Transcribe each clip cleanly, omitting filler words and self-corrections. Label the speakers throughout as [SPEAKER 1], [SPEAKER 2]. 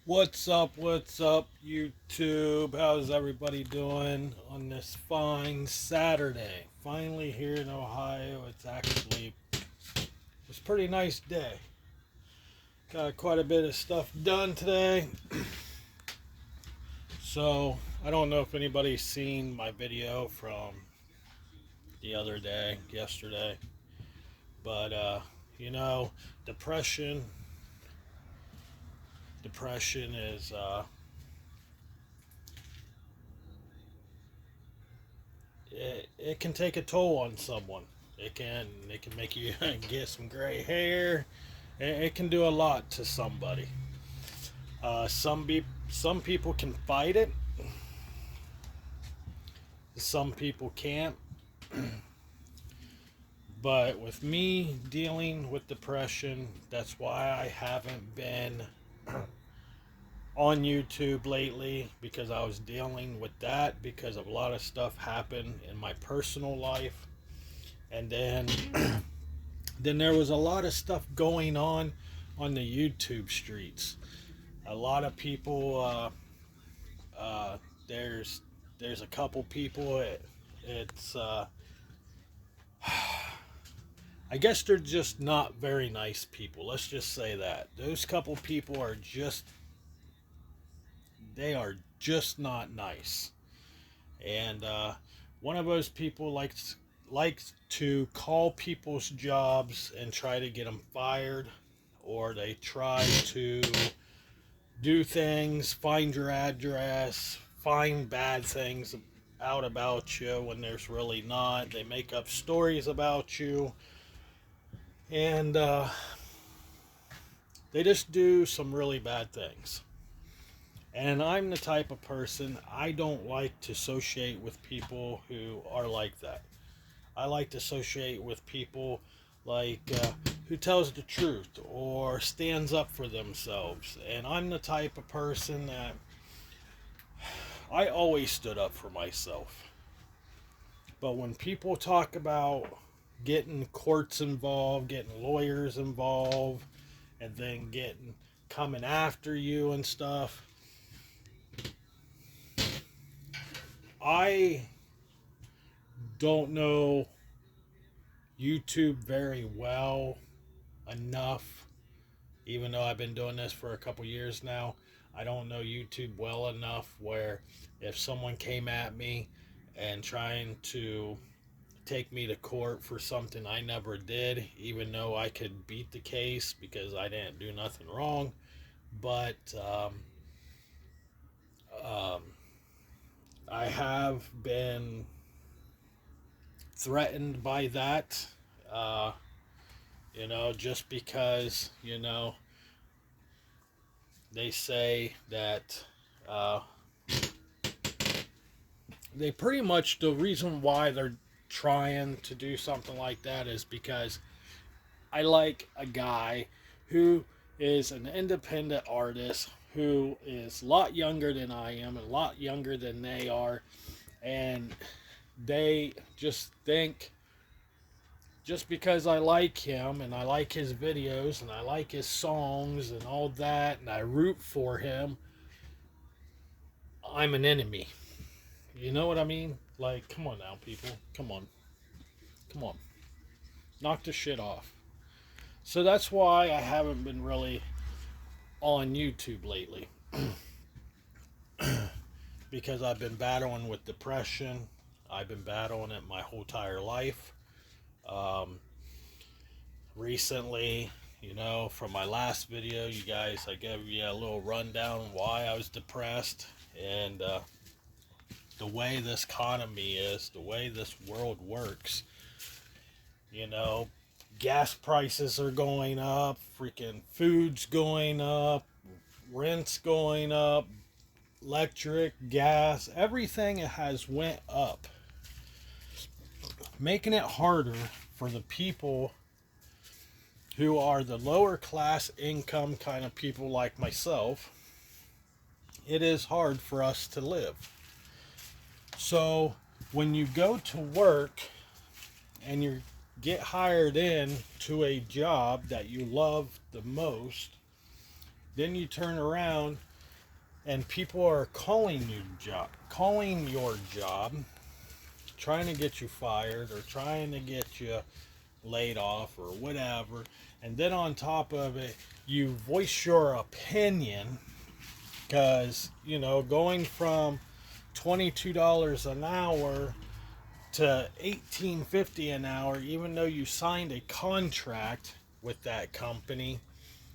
[SPEAKER 1] What's up, YouTube? How's everybody doing on this fine Saturday? Finally here in Ohio. It's a pretty nice day. Got quite a bit of stuff done today. So, I don't know if anybody's seen my video from the other day, yesterday, but you know, depression depression is it can take a toll on someone. It can make you get some gray hair. It can do a lot to somebody. Some people can fight it. Some people can't. But with me dealing with depression, that's why I haven't been on YouTube lately, because I was dealing with that because of a lot of stuff happened in my personal life, and then there was a lot of stuff going on the YouTube streets. A lot of people. Uh, there's there's a couple people. It's I guess they're just not very nice people. Let's just say that those couple people are just they are just not nice. And one of those people likes to call people's jobs and try to get them fired, or they try to do things, find your address, find bad things out about you when there's really not. They make up stories about you, and they just do some really bad things. And I'm the type of person, I don't like to associate with people who are like that. I like to associate with people like who tells the truth or stands up for themselves. And I'm the type of person that I always stood up for myself. But when people talk about getting courts involved, getting lawyers involved, and then getting coming after you and stuff, I don't know YouTube very well enough, even though I've been doing this for a couple years now. I don't know YouTube well enough where if someone came at me and trying to take me to court for something I never did, even though I could beat the case because I didn't do nothing wrong. But um, I have been threatened by that. Uh, just because, they say that uh, they pretty much, the reason why they're trying to do something like that is because I like a guy who is an independent artist who is a lot younger than I am, a lot younger than they are, and they just think just because I like him and I like his videos and I like his songs and all that and I root for him, I'm an enemy. You know what I mean? Like, come on now, people. Come on. Come on. Knock the shit off. So that's why I haven't been really on YouTube lately, because I've been battling with depression. I've been battling it my whole entire life. Um, Recently, from my last video, you guys, I gave you a little rundown why I was depressed, and the way this economy is, the way this world works. You know, gas prices are going up, freaking food's going up, rent's going up, electric, gas, everything has went up, making it harder for the people who are the lower class income kind of people like myself. It is hard for us to live. So when you go to work and you get hired in to a job that you love the most, then you turn around and people are calling your job, trying to get you fired or trying to get you laid off or whatever, and then on top of it, you voice your opinion because going from $22 an hour to $18.50 an hour, even though you signed a contract with that company,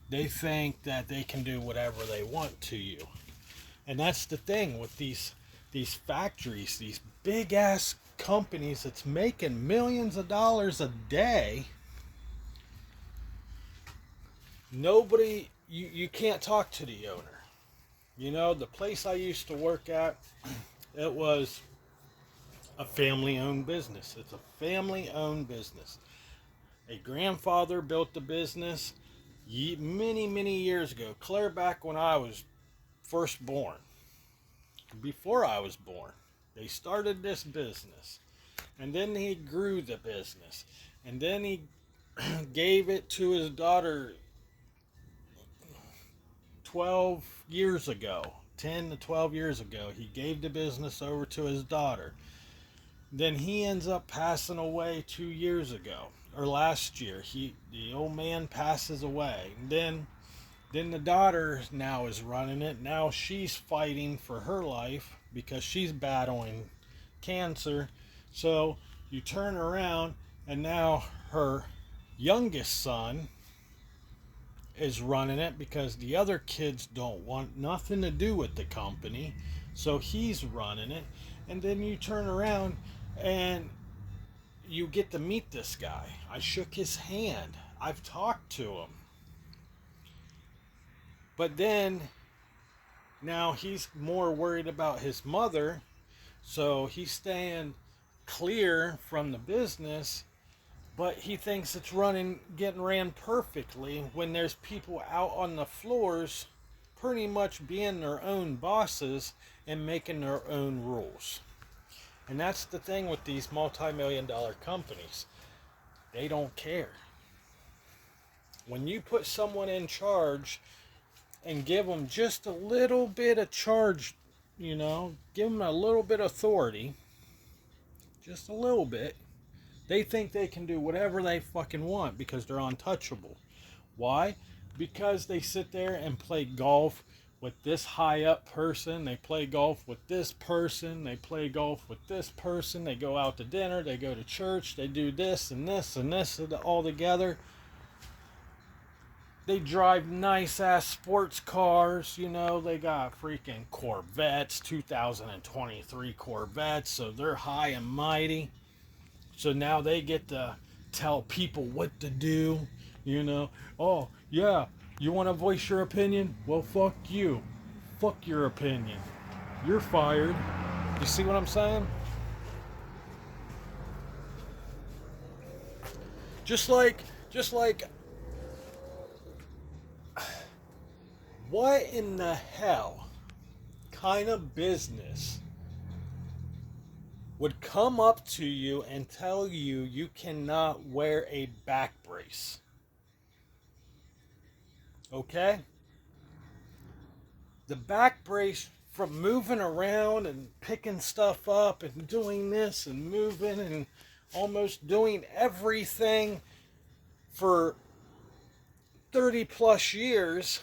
[SPEAKER 1] they think that they can do whatever they want to you. And that's the thing with these factories, these big ass companies that's making millions of dollars a day. Nobody, you can't talk to the owner. The place I used to work at, it was a family-owned business. It's a family-owned business. A grandfather built the business many, many years ago, clear back when I was first born. Before I was born, they started this business, and then he grew the business, and then he gave it to his daughter 12 years ago, 10 to 12 years ago. He gave the business over to his daughter. Then he ends up passing away 2 years ago, or last year. The old man passes away. Then the daughter now is running it. Now she's fighting for her life because she's battling cancer. So you turn around and now her youngest son is running it because the other kids don't want nothing to do with the company. So he's running it. And then you turn around and you get to meet this guy. I shook his hand. I've talked to him. But then now he's more worried about his mother, so he's staying clear from the business, but he thinks it's getting ran perfectly when there's people out on the floors pretty much being their own bosses and making their own rules. And that's the thing with these multi-million-dollar companies. They don't care. When you put someone in charge and give them just a little bit of charge, give them a little bit of authority, just a little bit, they think they can do whatever they fucking want because they're untouchable. Why? Because they sit there and play golf with this high up person, they play golf with this person, they play golf with this person, they go out to dinner, they go to church, they do this and this and this all together. They drive nice ass sports cars, they got freaking Corvettes, 2023 Corvettes, so they're high and mighty. So now they get to tell people what to do, Oh, yeah, you want to voice your opinion? Well, fuck you. Fuck your opinion. You're fired. You see what I'm saying? Just like what in the hell kind of business would come up to you and tell you you cannot wear a back brace? Okay? The back brace, from moving around and picking stuff up and doing this and moving and almost doing everything for 30 plus years,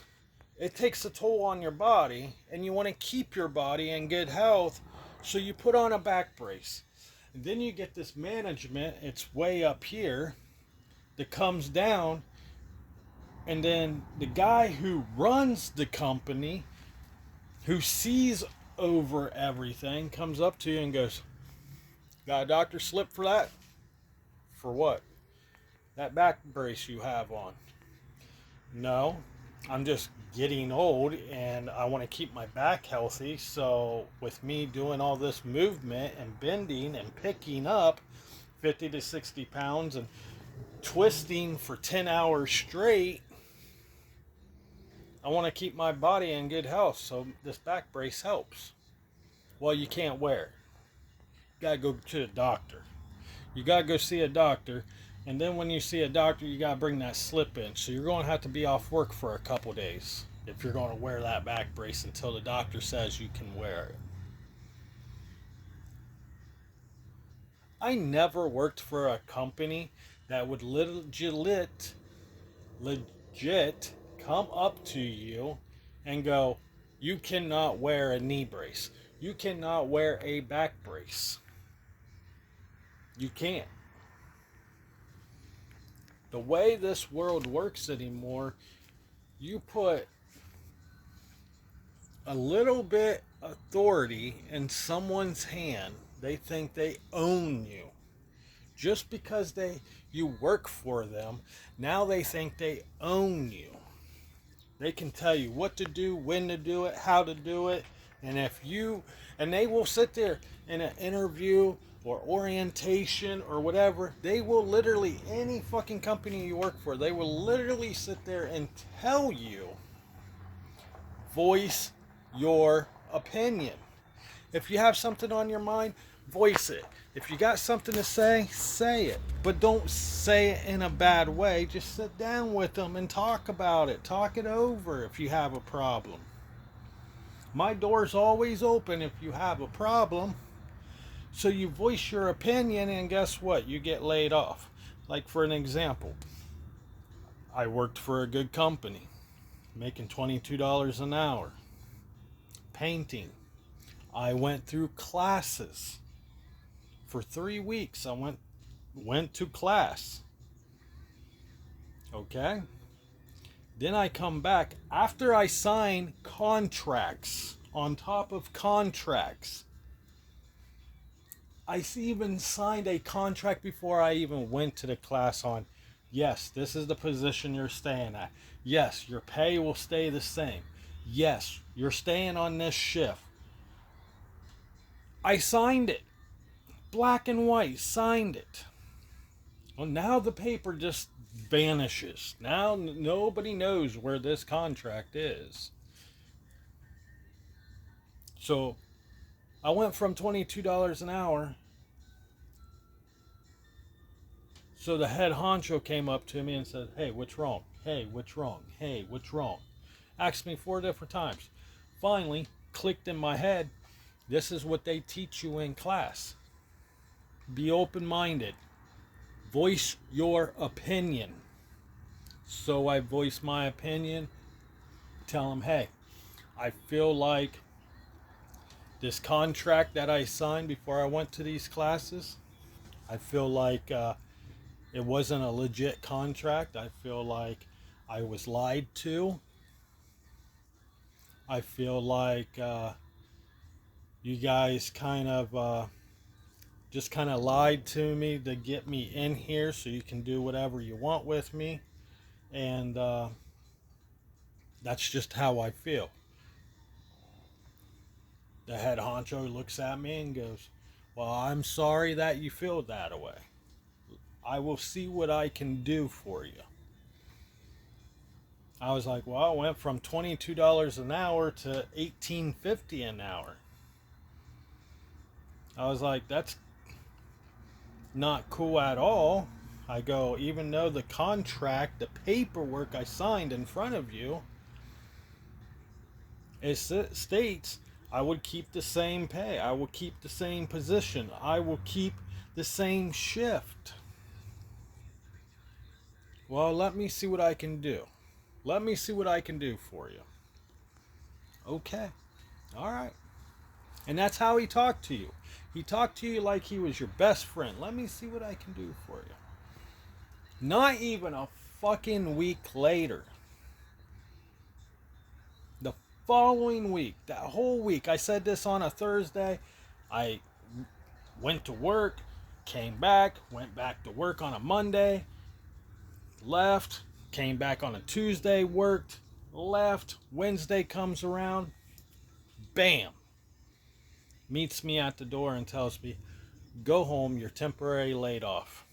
[SPEAKER 1] it takes a toll on your body, and you want to keep your body in good health, so you put on a back brace. And then you get this management, it's way up here, that comes down, and then the guy who runs the company, who sees over everything, comes up to you and goes, got a doctor slip for that? For what? That back brace you have on. No, I'm just getting old and I want to keep my back healthy, so with me doing all this movement and bending and picking up 50 to 60 pounds and twisting for 10 hours straight, I want to keep my body in good health, so this back brace helps. Well, you can't wear it. You gotta go to the doctor. You gotta go see a doctor, and then when you see a doctor, you gotta bring that slip in. So you're going to have to be off work for a couple days. if you're going to wear that back brace until the doctor says you can wear it. I never worked for a company that would legit come up to you and go, you cannot wear a knee brace. You cannot wear a back brace. You can't. The way this world works anymore, you put a little bit authority in someone's hand, they think they own you. Just because you work for them, now they think they own you. They can tell you what to do, when to do it, how to do it, and they will sit there in an interview or orientation or whatever. They will literally, any fucking company you work for, they will literally sit there and tell you, voice your opinion. If you have something on your mind, voice it. If you got something to say, say it. But don't say it in a bad way. Just sit down with them and talk about it. Talk it over if you have a problem. My door's always open if you have a problem. So you voice your opinion, and guess what? You get laid off. Like, for an example, I worked for a good company, making $22 an hour. Painting. I went through classes. For 3 weeks, I went to class. Okay? Then I come back after I sign contracts on top of contracts. I even signed a contract before I even went to the class on, yes, this is the position you're staying at. Yes, your pay will stay the same. Yes, you're staying on this shift. I signed it. Black and white, signed it. Well, now the paper just vanishes. Now nobody knows where this contract is. So I went from $22 an hour. So the head honcho came up to me and said, hey, what's wrong? Hey, what's wrong? Hey, what's wrong? Asked me 4 different times. Finally, clicked in my head, this is what they teach you in class. Be open-minded. Voice your opinion. So I voice my opinion. Tell them, hey, I feel like this contract that I signed before I went to these classes, I feel like it wasn't a legit contract. I feel like I was lied to. I feel like you guys just kind of lied to me to get me in here so you can do whatever you want with me. And that's just how I feel. The head honcho looks at me and goes, well, I'm sorry that you feel that way. I will see what I can do for you. I was like, well, I went from $22 an hour to $18.50 an hour. I was like, that's not cool at all. I go, even though the contract, the paperwork I signed in front of you, it states I would keep the same pay. I will keep the same position. I will keep the same shift. Well, let me see what I can do. Let me see what I can do for you. Okay. All right. And that's how he talked to you. He talked to you like he was your best friend. Let me see what I can do for you. Not even a fucking week later. The following week, that whole week, I said this on a Thursday. I went to work, came back, went back to work on a Monday, left, came back on a Tuesday, worked, left. Wednesday comes around, bam. Meets me at the door and tells me, go home, you're temporarily laid off.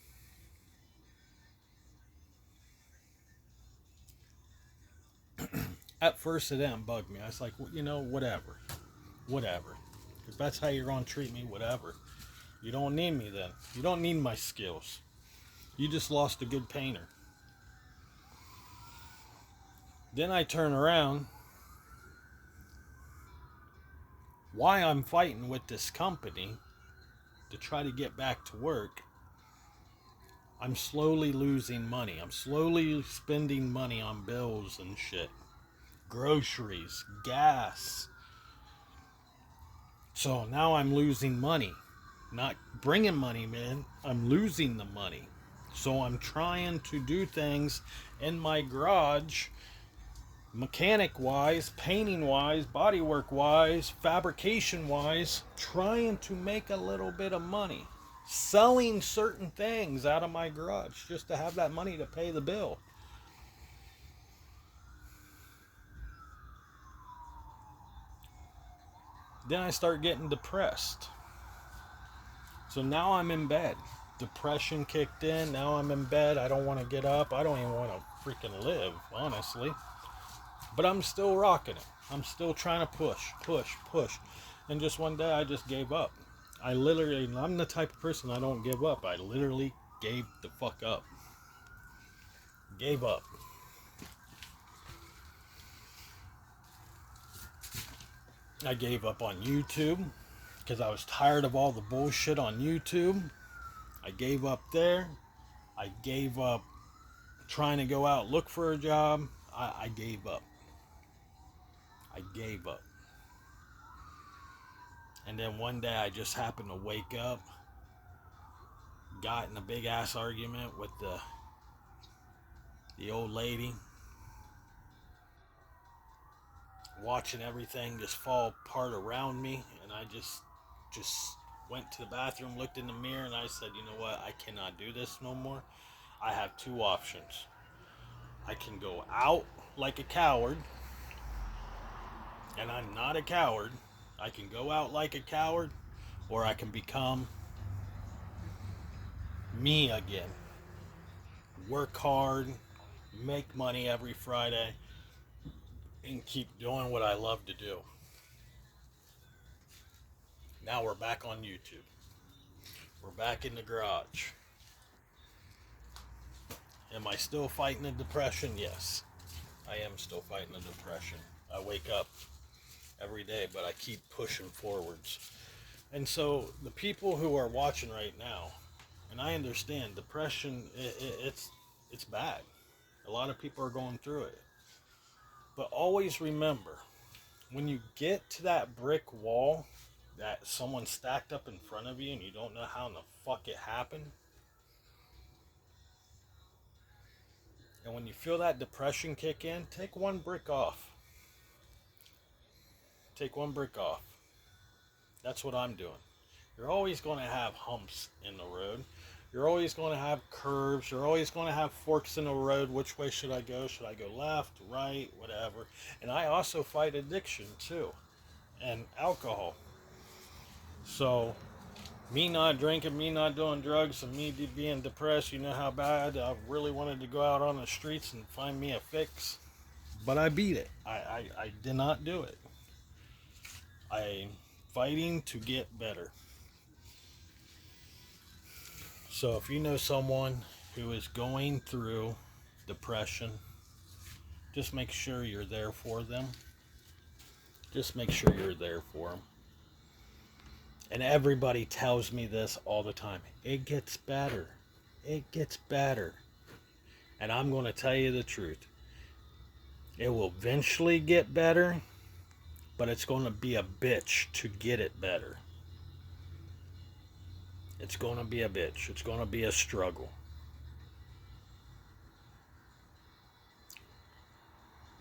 [SPEAKER 1] At first it didn't bug me. I was like, well, whatever. If that's how you're going to treat me, whatever. You don't need me then. You don't need my skills. You just lost a good painter. Then I turn around why I'm fighting with this company to try to get back to work. I'm slowly losing money. I'm slowly spending money on bills and shit. Groceries, gas. So now I'm losing money. Not bringing money in, I'm losing the money. So I'm trying to do things in my garage, mechanic wise, painting wise, bodywork wise, fabrication wise, trying to make a little bit of money. Selling certain things out of my garage just to have that money to pay the bill. Then I start getting depressed. So now I'm in bed. Depression kicked in. Now I'm in bed. I don't want to get up. I don't even want to freaking live, honestly. But I'm still rocking it. I'm still trying to push. And just one day I just gave up. I'm the type of person I don't give up. I literally gave the fuck up. Gave up. I gave up on YouTube because I was tired of all the bullshit on YouTube. I gave up there. I gave up trying to go out look for a job. I gave up. I gave up. And then one day I just happened to wake up, got in a big ass argument with the old lady, watching everything just fall apart around me, and I just went to the bathroom, looked in the mirror, and I said, you know what, I cannot do this no more. I have two options. I can go out like a coward, and I'm not a coward. I can go out like a coward, or I can become me again. Work hard, make money every Friday, and keep doing what I love to do. Now we're back on YouTube. We're back in the garage. Am I still fighting the depression? Yes. I am still fighting the depression. I wake up every day, but I keep pushing forwards. And so the people who are watching right now, and I understand depression, it's bad. A lot of people are going through it. But always remember, when you get to that brick wall that someone stacked up in front of you and you don't know how in the fuck it happened, and when you feel that depression kick in, take one brick off. Take one brick off. That's what I'm doing. You're always going to have humps in the road. You're always going to have curves. You're always going to have forks in the road. Which way should I go? Should I go left, right, whatever? And I also fight addiction too, and alcohol. So, me not drinking, me not doing drugs, and me being depressed, you know how bad I really wanted to go out on the streets and find me a fix. But I beat it. I did not do it. I'm fighting to get better. So if you know someone who is going through depression, just make sure you're there for them. Just make sure you're there for them. And everybody tells me this all the time. It gets better. It gets better. And I'm going to tell you the truth. It will eventually get better, but it's going to be a bitch to get it better. It's going to be a bitch. It's going to be a struggle.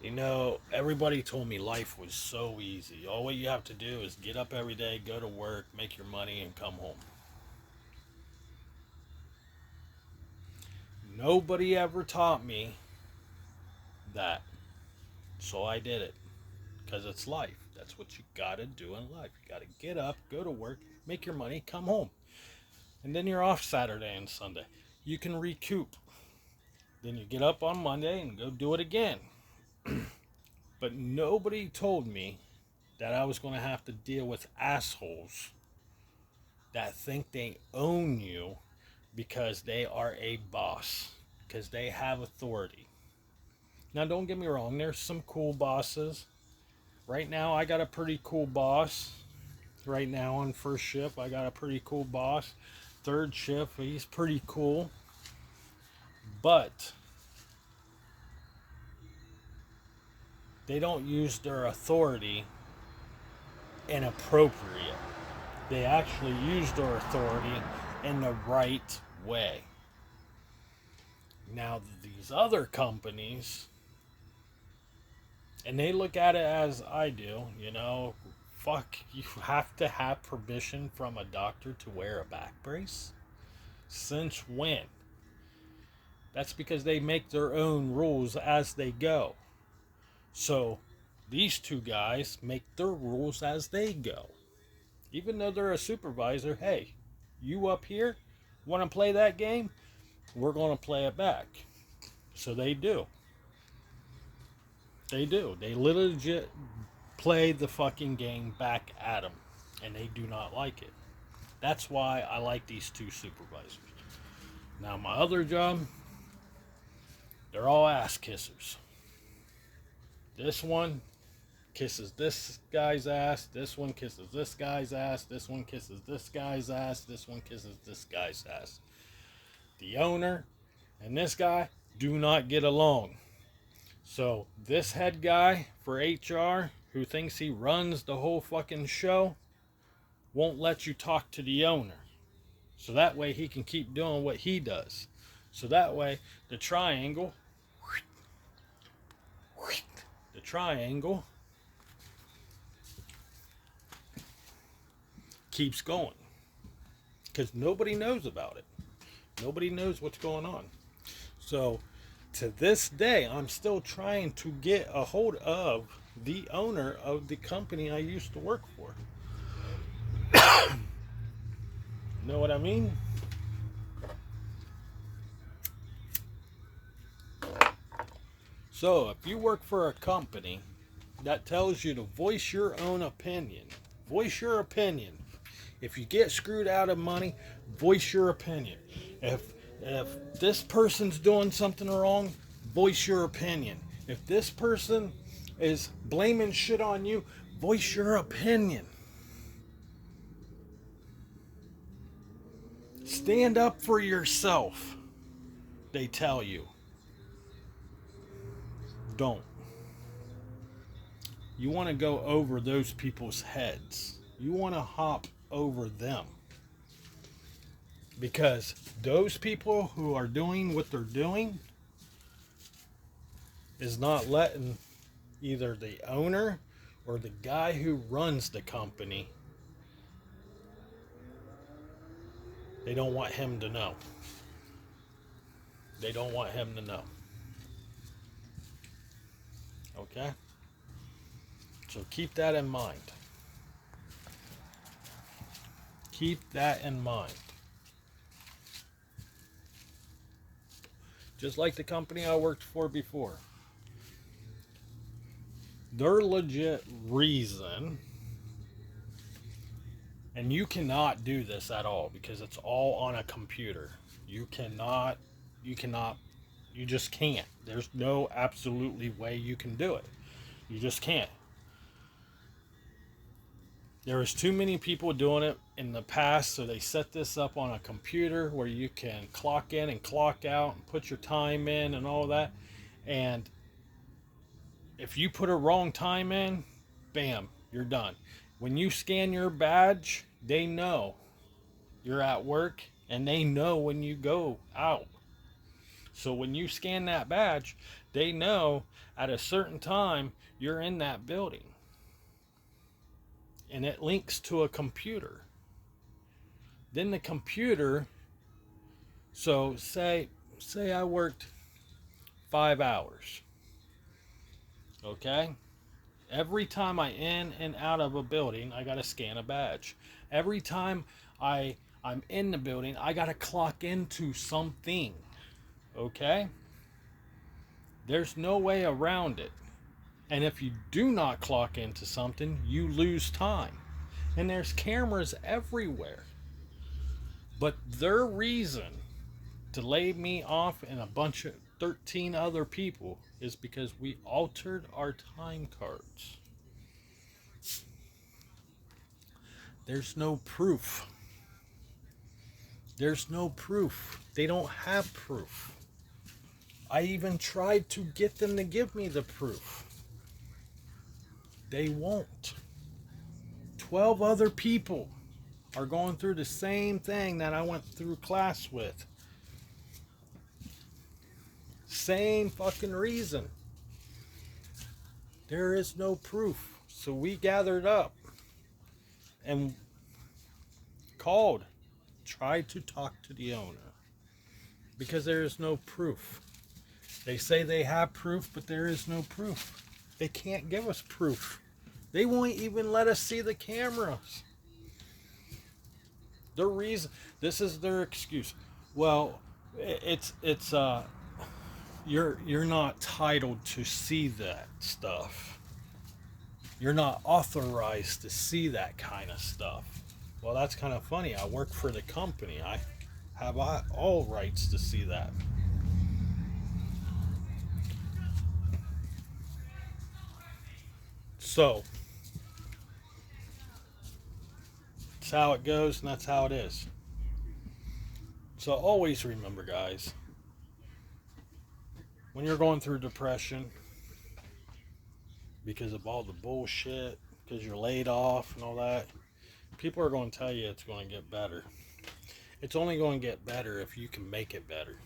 [SPEAKER 1] You know, everybody told me life was so easy. All you have to do is get up every day, go to work, make your money, and come home. Nobody ever taught me that. So I did it. Because it's life. That's what you gotta do in life. You gotta get up, go to work, make your money, come home. And then you're off Saturday and Sunday. You can recoup. Then you get up on Monday and go do it again. But nobody told me that I was going to have to deal with assholes that think they own you because they are a boss, because they have authority. Now, don't get me wrong, there's some cool bosses. Right now, I got a pretty cool boss. right now on first shift. I got a pretty cool boss. Third shift, he's pretty cool. But they don't use their authority inappropriate. They actually use their authority in the right way. Now, these other companies, and they look at it as I do, fuck, you have to have permission from a doctor to wear a back brace? Since when? That's because they make their own rules as they go. So, these two guys make their rules as they go. Even though they're a supervisor, hey, you up here want to play that game? We're going to play it back. So they do. They do. They legit play the fucking game back at them. And they do not like it. That's why I like these two supervisors. Now, my other job, they're all ass kissers. This one kisses this guy's ass. This one kisses this guy's ass. This one kisses this guy's ass. This one kisses this guy's ass. The owner and this guy do not get along. So this head guy for HR, who thinks he runs the whole fucking show, won't let you talk to the owner. So that way he can keep doing what he does. So that way the triangle keeps going. Because nobody knows about it. Nobody knows what's going on. So to this day, I'm still trying to get a hold of the owner of the company I used to work for. Know what I mean? So, if you work for a company that tells you to voice your own opinion, voice your opinion. If you get screwed out of money, voice your opinion. If this person's doing something wrong, voice your opinion. If this person is blaming shit on you, voice your opinion. Stand up for yourself, they tell you. Don't. You want to go over those people's heads. You want to hop over them. Because those people who are doing what they're doing is not letting either the owner or the guy who runs the company, they don't want him to know. They don't want him to know. Okay? So keep that in mind. Keep that in mind. Just like the company I worked for before. Their legit reason, and you cannot do this at all because it's all on a computer. You just can't. There's no absolutely way you can do it. You just can't. There was too many people doing it in the past, so they set this up on a computer where you can clock in and clock out and put your time in and all that. And if you put a wrong time in, bam, you're done. When you scan your badge, they know you're at work and they know when you go out. So when you scan that badge, they know at a certain time you're in that building. And it links to a computer. Then the computer, so say I worked 5 hours. Okay? Every time I in and out of a building, I gotta scan a badge. Every time I'm in the building, I gotta clock into something. Okay? There's no way around it. And if you do not clock into something, you lose time. And there's cameras everywhere. But their reason to lay me off and a bunch of 13 other people is because we altered our time cards. There's no proof. There's no proof. They don't have proof. I even tried to get them to give me the proof. They won't. 12 other people are going through the same thing that I went through class with. Same fucking reason. There is no proof. So we gathered up and called, tried to talk to the owner because there is no proof. They say they have proof, but there is no proof. They can't give us proof. They won't even let us see the cameras. Their reason, this is their excuse. Well, it's you're not titled to see that stuff. You're not authorized to see that kind of stuff. Well, that's kind of funny. I work for the company. I have all rights to see that. So, that's how it goes, and that's how it is. So, always remember, guys, when you're going through depression because of all the bullshit, because you're laid off and all that, people are going to tell you it's going to get better. It's only going to get better if you can make it better.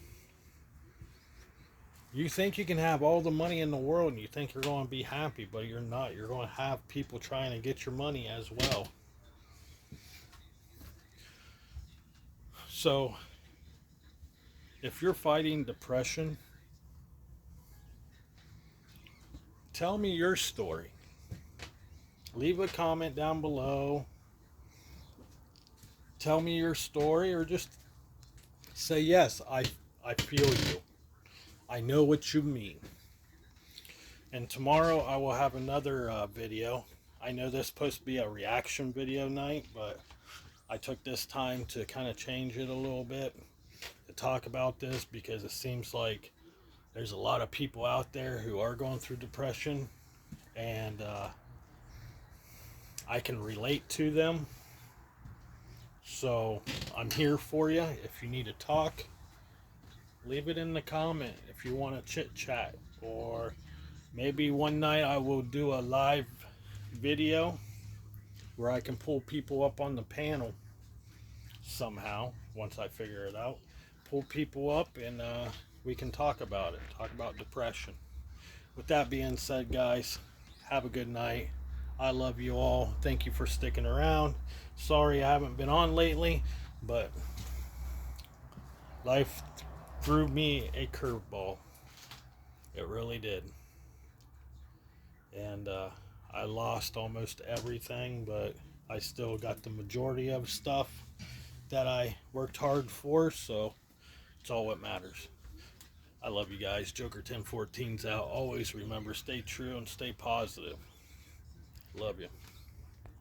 [SPEAKER 1] You think you can have all the money in the world and you think you're going to be happy, but you're not. You're going to have people trying to get your money as well. So, if you're fighting depression, tell me your story. Leave a comment down below. Tell me your story, or just say, yes, I feel you. I know what you mean. And tomorrow I will have another video. I know this is supposed to be a reaction video night, but I took this time to kind of change it a little bit to talk about this because it seems like there's a lot of people out there who are going through depression, and I can relate to them. So I'm here for you. If you need to talk, leave it in the comment. If you want to chit chat, or maybe one night I will do a live video where I can pull people up on the panel somehow once I figure it out. Pull people up and we can talk about it. Talk about depression. With that being said, guys, have a good night. I love you all. Thank you for sticking around. Sorry I haven't been on lately, but life threw me a curveball. It really did. And I lost almost everything, but I still got the majority of stuff that I worked hard for, so it's all what matters. I love you guys. Joker 1014's out. Always remember, stay true and stay positive. Love you.